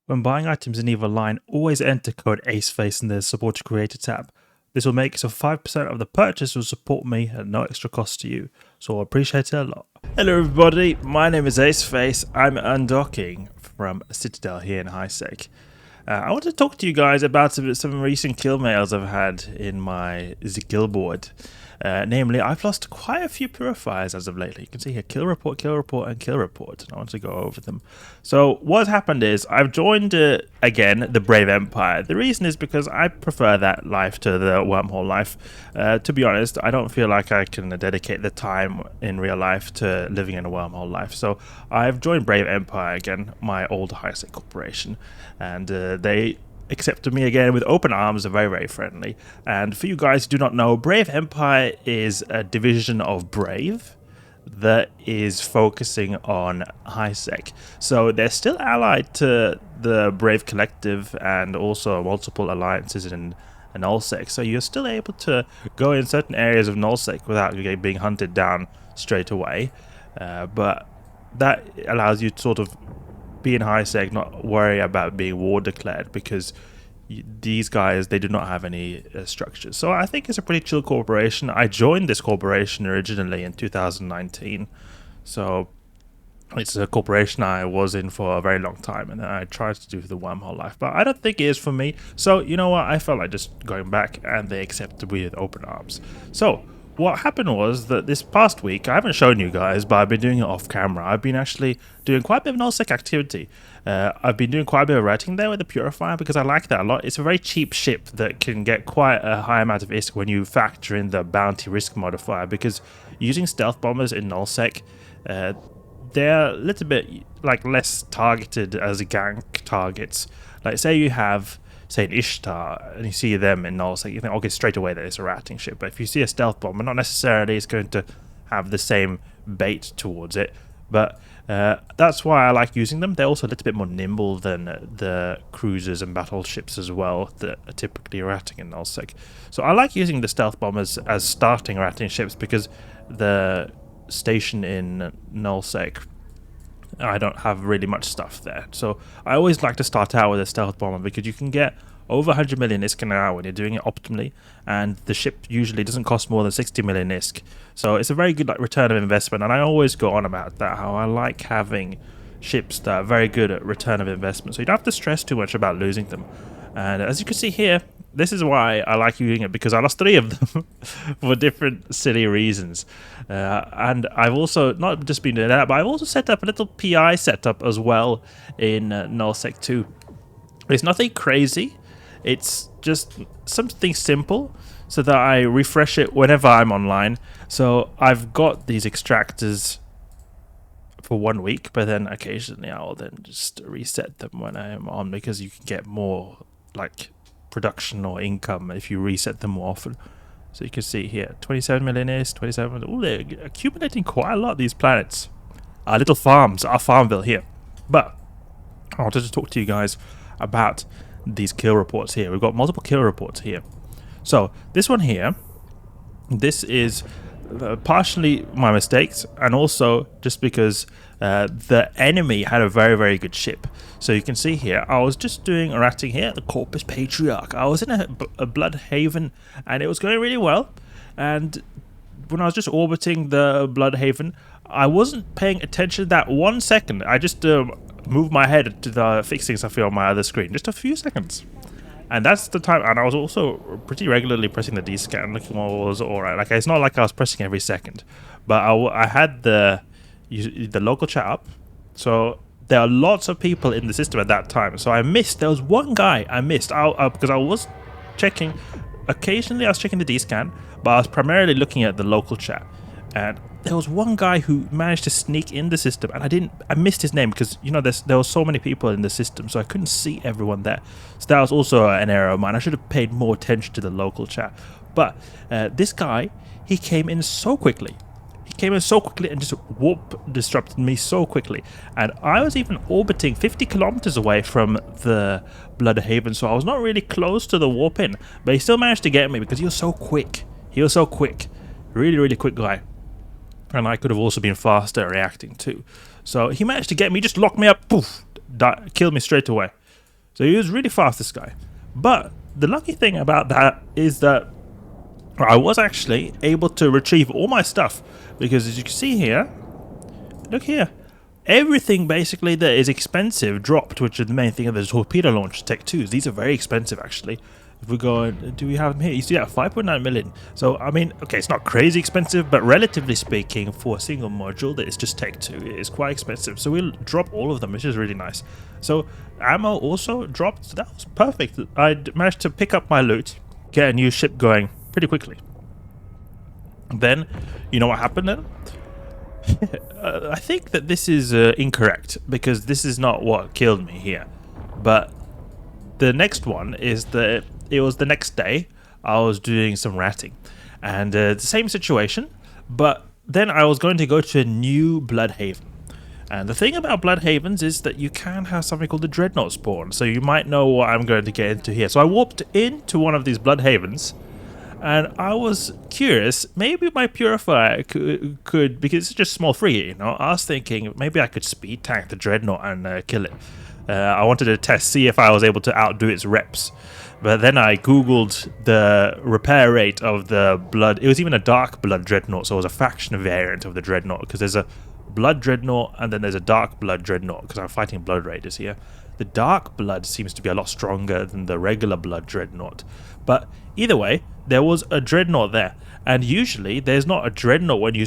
When buying items in either line, always enter code Aceface in the Support a Creator tab. This will make it so 5% of the purchase will support me at no extra cost to you, so I appreciate it a lot. Hello everybody, my name is Aceface. I'm undocking from Citadel here in Nullsec. I want to talk to you guys about some recent kill mails I've had in my skill board. Namely, I've lost quite a few purifiers as of lately. You can see here kill report, and kill report. And I want to go over them. So what's happened is I've joined, again, the Brave Empire. The reason is because I prefer that life to the wormhole life. To be honest, I don't feel like I can dedicate the time in real life to living in a wormhole life. So I've joined Brave Empire again, my old high-sec corporation. And they accepted me again with open arms. Are very friendly. And for you guys who do not know, Brave Empire is a division of Brave that is focusing on high-sec. So they're still allied to the Brave Collective and also multiple alliances in Nullsec. So you're still able to go in certain areas of Nullsec without being hunted down straight away. But that allows you to sort of be in high-sec, not worry about being war declared, because these guys, they do not have any structures. So I think it's a pretty chill corporation. I joined this corporation originally in 2019, so it's a corporation I was in for a very long time, and then I tried to do the wormhole life, but I don't think it is for me. So you know what, I felt like just going back, and they accepted me with open arms. So what happened was that this past week, I haven't shown you guys, but I've been doing it off camera. I've been actually doing quite a bit of Nullsec activity. I've been doing quite a bit of writing there with the Purifier because I like that a lot. It's a very cheap ship that can get quite a high amount of ISK when you factor in the bounty risk modifier, because using stealth bombers in Nullsec, they're a little bit like less targeted as gank targets. Like say you have say an Ishtar, and you see them in Nullsec, you think, okay, straight away that it's a ratting ship. But if you see a stealth bomber, not necessarily it's going to have the same bait towards it. But that's why I like using them. They're also a little bit more nimble than the cruisers and battleships as well that are typically ratting in Nullsec. So I like using the stealth bombers as starting ratting ships because the station in Nullsec, I don't have really much stuff there. So I always like to start out with a stealth bomber because you can get over 100 million ISK an hour when you're doing it optimally, and the ship usually doesn't cost more than 60 million ISK. So it's a very good return of investment, and I always go on about that, how I like having ships that are very good at return of investment. So you don't have to stress too much about losing them. And as you can see here, this is why I like using it, because I lost 3 of them for different silly reasons. And I've also not just been doing that, but I've also set up a little PI setup as well in Nullsec 2. It's nothing crazy. It's just something simple so that I refresh it whenever I'm online. So I've got these extractors for 1 week, but then occasionally I'll then just reset them when I'm on, because you can get more like production or income if you reset them more often. So you can see here 27 million is 27. Oh, they're accumulating quite a lot, these planets. Our little farms, our Farmville here. But I wanted to talk to you guys about these kill reports here. We've got multiple kill reports here. So this one here, this is partially my mistakes, and also just because the enemy had a very good ship. So you can see here, I was just doing a ratting here, the Corpus Patriarch. I was in a Blood Haven, and it was going really well. And when I was just orbiting the Blood Haven, I wasn't paying attention that 1 second. I just moved my head to the fixing something on my other screen, just a few seconds. And that's the time, and I was also pretty regularly pressing the D-scan, looking what was alright. Like, it's not like I was pressing every second, but I had the local chat up, so there are lots of people in the system at that time. So there was one guy I missed, because I was checking, occasionally I was checking the D-scan, but I was primarily looking at the local chat. And there was one guy who managed to sneak in the system, and I missed his name because, you know, there were so many people in the system, so I couldn't see everyone there. So that was also an error of mine. I should have paid more attention to the local chat. But this guy, he came in so quickly. He came in so quickly and just warp disrupted me so quickly. And I was even orbiting 50 kilometers away from the Blood Haven, so I was not really close to the warp in. But he still managed to get me because he was so quick. He was so quick. Really quick guy. And I could have also been faster reacting too. So he managed to get me, just locked me up, poof, killed me straight away. So he was really fast, this guy. But the lucky thing about that is that I was actually able to retrieve all my stuff, because as you can see here, look here, everything basically that is expensive dropped, which is the main thing of the Torpedo Launcher Tech 2s. These are very expensive actually. If we go, do we have them here? You see that, 5.9 million. So, I mean, okay, it's not crazy expensive, but relatively speaking, for a single module that is just Tech 2, it is quite expensive. So we'll drop all of them, which is really nice. So, ammo also dropped, so that was perfect. I managed to pick up my loot, get a new ship going pretty quickly. Then, you know what happened then? I think that this is incorrect, because this is not what killed me here. But the next one is that it was the next day. I was doing some ratting, and the same situation, but then I was going to go to a new Bloodhaven. And the thing about Bloodhavens is that you can have something called the Dreadnought spawn, so you might know what I'm going to get into here. So I warped into one of these Bloodhavens, and I was curious, maybe my Purifier could, because it's just small frigate, you know, I was thinking maybe I could speed tank the Dreadnought and kill it. I wanted to test, see if I was able to outdo its reps. But then I googled the repair rate of the blood. It was even a dark blood Dreadnought, so it was a faction variant of the Dreadnought, because there's a blood Dreadnought and then there's a dark blood Dreadnought, because I'm fighting blood raiders here. The dark blood seems to be a lot stronger than the regular blood Dreadnought. But either way, there was a Dreadnought there. And usually there's not a Dreadnought when you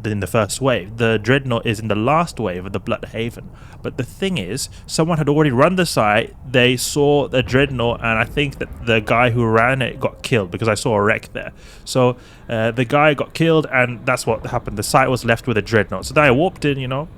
in the first wave. The Dreadnought is in the last wave of the Bloodhaven. But the thing is, someone had already run the site, they saw the Dreadnought, and I think that the guy who ran it got killed, because I saw a wreck there. So the guy got killed, and that's what happened. The site was left with a Dreadnought. So then I warped in, you know,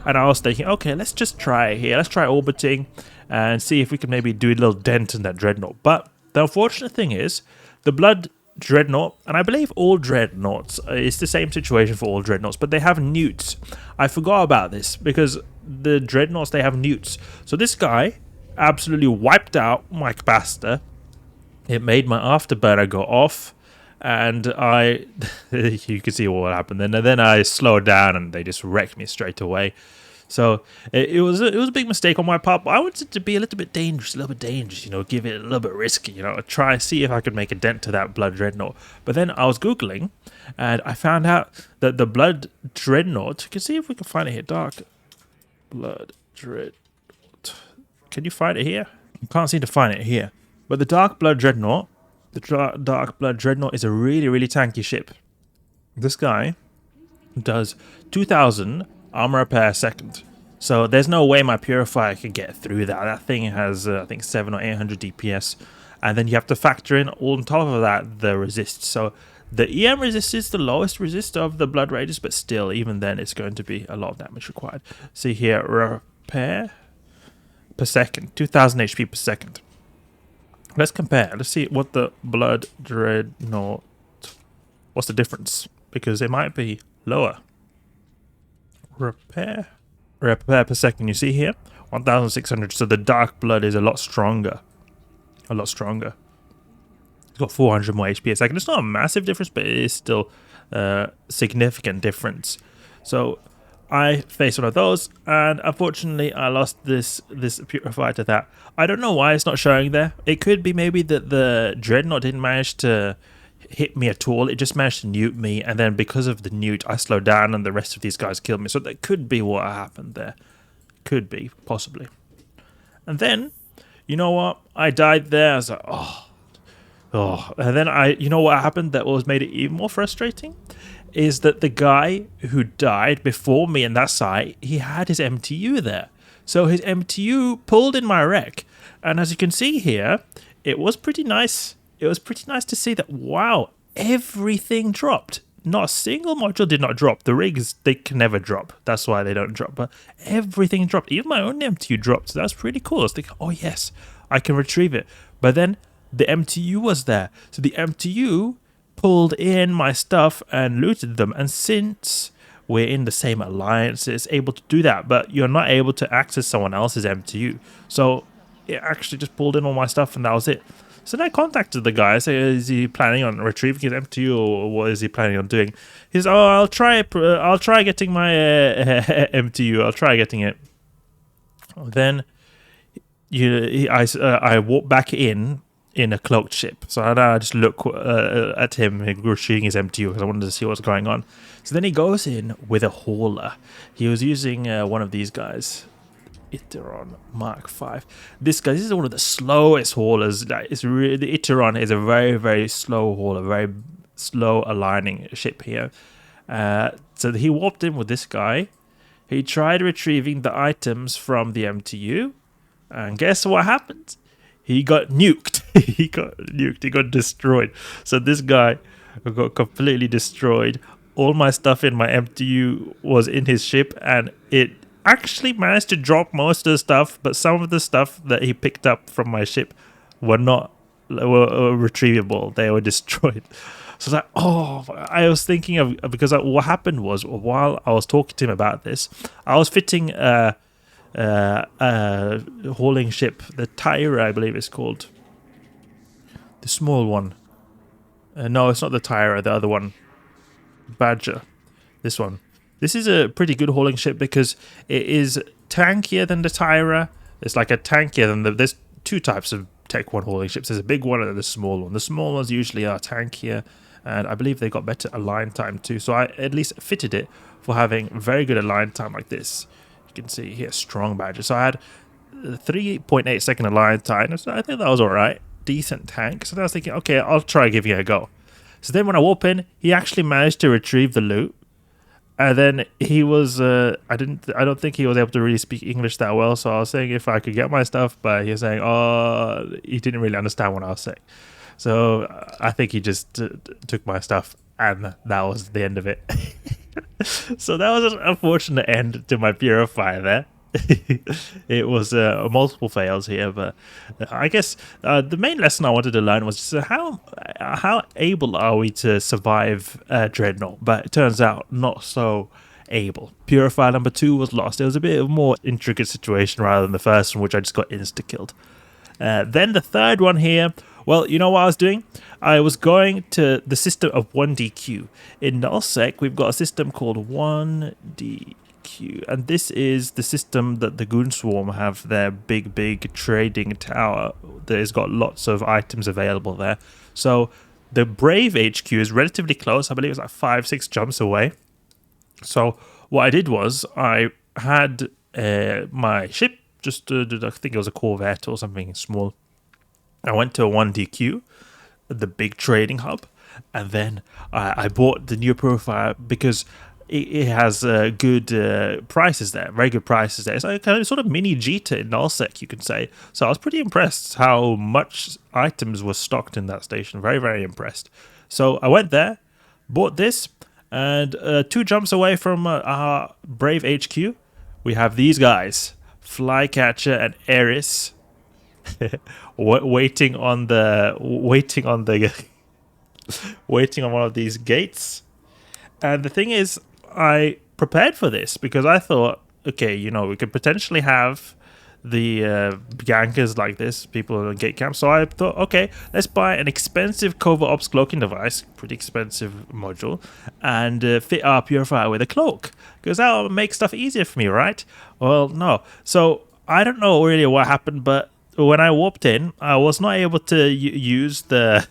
and I was thinking, okay, let's just try it here. Let's try orbiting and see if we can maybe do a little dent in that Dreadnought. But the unfortunate thing is, the Blood Dreadnought, and I believe all Dreadnoughts, it's the same situation for all Dreadnoughts, but they have newts. I forgot about this, because the Dreadnoughts, they have newts. So this guy absolutely wiped out my capacitor. It made my afterburner go off, and you can see what happened then. And then I slowed down, and they just wrecked me straight away. So it was a big mistake on my part, but I wanted to be a little bit dangerous, you know, give it a little bit risky, you know, try and see if I could make a dent to that Blood Dreadnought. But then I was Googling, and I found out that the Blood Dreadnought, you can see if we can find it here, Dark Blood Dreadnought. Can you find it here? I can't seem to find it here. But the Dark Blood Dreadnought, is a really, really tanky ship. This guy does 2,000 armor repair a second. So there's no way my Purifier can get through that. That thing has, I think, 700 or 800 DPS. And then you have to factor in, all on top of that, the resist. So the EM resist is the lowest resist of the Blood Raiders, but still, even then, it's going to be a lot of damage required. See here, repair per second, 2,000 HP per second. Let's compare. Let's see what the Blood Dreadnought, what's the difference? Because it might be lower. Repair per second, you see here, 1,600. So the Dark Blood is a lot stronger. It's got 400 more HP a second. It's not a massive difference, but it is still a significant difference. So I faced one of those, and unfortunately I lost this Purifier to that. I don't know why it's not showing there. It could be maybe that the Dreadnought didn't manage to hit me at all. It just managed to nuke me, and then because of the nuke I slowed down and the rest of these guys killed me. So that could be what happened there. Could be, possibly. And then, you know what, I died there. I was like, oh. And then you know what happened that was made it even more frustrating? Is that the guy who died before me in that site, he had his MTU there. So his MTU pulled in my wreck, and as you can see here, it was pretty nice. It was pretty nice to see that, wow, everything dropped. Not a single module did not drop. The rigs, they can never drop. That's why they don't drop. But everything dropped. Even my own MTU dropped. So that's pretty cool. I was thinking, oh yes, I can retrieve it. But then the MTU was there. So the MTU pulled in my stuff and looted them. And since we're in the same alliance, it's able to do that. But you're not able to access someone else's MTU. So it actually just pulled in all my stuff, and that was it. So then I contacted the guy. I said, is he planning on retrieving his MTU, or what is he planning on doing? He says, oh, I'll try getting my MTU. I'll try getting it. Then I walked back in a cloaked ship. So I just look at him shooting his MTU because I wanted to see what's going on. So then he goes in with a hauler. He was using one of these guys, Iteron Mark V. This is one of the slowest haulers. The Iteron is a very, very slow hauler, very slow aligning ship here. So he warped in with this guy. He tried retrieving the items from the MTU, and guess what happened? He got nuked. He got destroyed. So this guy got completely destroyed. All my stuff in my MTU was in his ship, and it actually managed to drop most of the stuff, but some of the stuff that he picked up from my ship were retrievable. They were destroyed. So I was thinking of, because what happened was, while I was talking to him about this, I was fitting a hauling ship, the Tyra, I believe it's called, the small one. No, it's not the Tyra, the other one, Badger, this one. This is a pretty good hauling ship because it is tankier than the Tyra. It's like a tankier than there's two types of Tech 1 hauling ships. There's a big one and a small one. The small ones usually are tankier, and I believe they got better align time too. So I at least fitted it for having very good align time like this. You can see here, strong Badger. So I had 3.8 second align time. So I think that was all right. Decent tank. So then I was thinking, okay, I'll try giving it a go. So then when I warp in, he actually managed to retrieve the loot. And then he was, I don't think he was able to really speak English that well. So I was saying if I could get my stuff, but he was saying, he didn't really understand what I was saying. So I think he just took my stuff, and that was the end of it. So that was an unfortunate end to my Purifier there. It was multiple fails here, but I guess the main lesson I wanted to learn was just how able are we to survive Dreadnought, but it turns out not so able. Purifier number 2 was lost. It was a bit of a more intricate situation rather than the first one, which I just got insta-killed. Then the third one here, well, you know what I was doing? I was going to the system of 1DQ. In Nullsec, we've got a system called 1DQ. And this is the system that the Goon Swarm have their big trading tower. There's got lots of items available there. So the Brave HQ is relatively close. I believe it's like 5-6 jumps away. So what I did was I had my ship, just I think it was a Corvette or something small. I went to a 1DQ, the big trading hub, and then I bought the new Purifier because it has good prices there, very good prices there. It's like kind of sort of mini Jita in Nullsec, you could say. So I was pretty impressed how much items were stocked in that station. Very, very impressed. So I went there, bought this, and 2 jumps away from our Brave HQ, we have these guys, Flycatcher and Eris, waiting on one of these gates. And the thing is, I prepared for this because I thought, okay, we could potentially have the gankers like this, people in gate camp. So I thought, okay, let's buy an expensive covert ops cloaking device, pretty expensive module, and fit our Purifier with a cloak, because that'll make stuff easier for me, right? Well, no. So I don't know really what happened, but when I warped in, I was not able to use the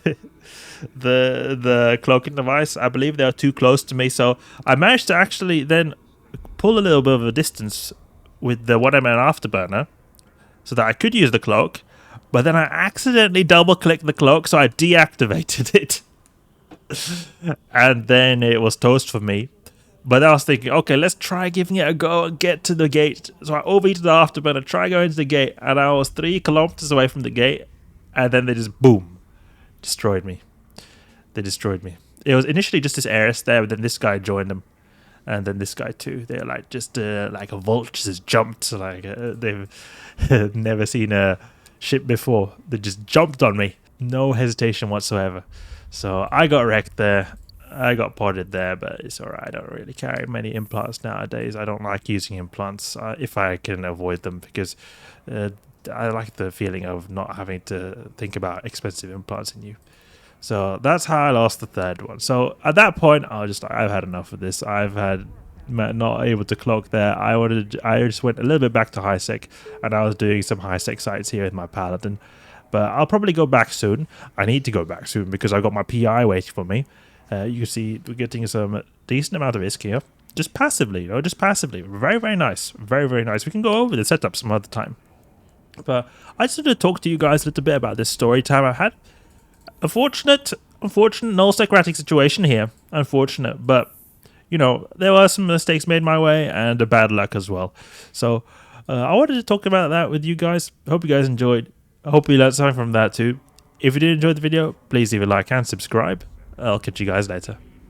the cloaking device. I believe they are too close to me, so I managed to actually then pull a little bit of a distance with the Afterburner so that I could use the cloak, but then I accidentally double clicked the cloak, so I deactivated it. And then it was toast for me. But I was thinking, okay, let's try giving it a go and get to the gate. So I overheated the Afterburner, try going to the gate, and I was 3 kilometers away from the gate, and then they just, boom, destroyed me. They destroyed me. It was initially just this Eris there, but then this guy joined them, and then this guy too. They're like just like a vulture just jumped, like they've never seen a ship before. They just jumped on me, no hesitation whatsoever. So I got wrecked there. I got potted there, but it's alright. I don't really carry many implants nowadays. I don't like using implants if I can avoid them, because I like the feeling of not having to think about expensive implants in you. So that's how I lost the third one. So at that point, I was just like, I've had enough of this. I've had not able to clock there. I just went a little bit back to high sec, and I was doing some high sec sites here with my paladin. But I'll probably go back soon. I need to go back soon because I've got my PI waiting for me. You can see we're getting some decent amount of risk here. Just passively, just passively. Very, very nice. Very, very nice. We can go over the setup some other time. But I just wanted to talk to you guys a little bit about this story time I had. Unfortunate null-sec situation here. Unfortunate, but you know, there were some mistakes made my way and a bad luck as well. So I wanted to talk about that with you guys. Hope you guys enjoyed. I hope you learned something from that too. If you did enjoy the video, please leave a like and subscribe. I'll catch you guys later.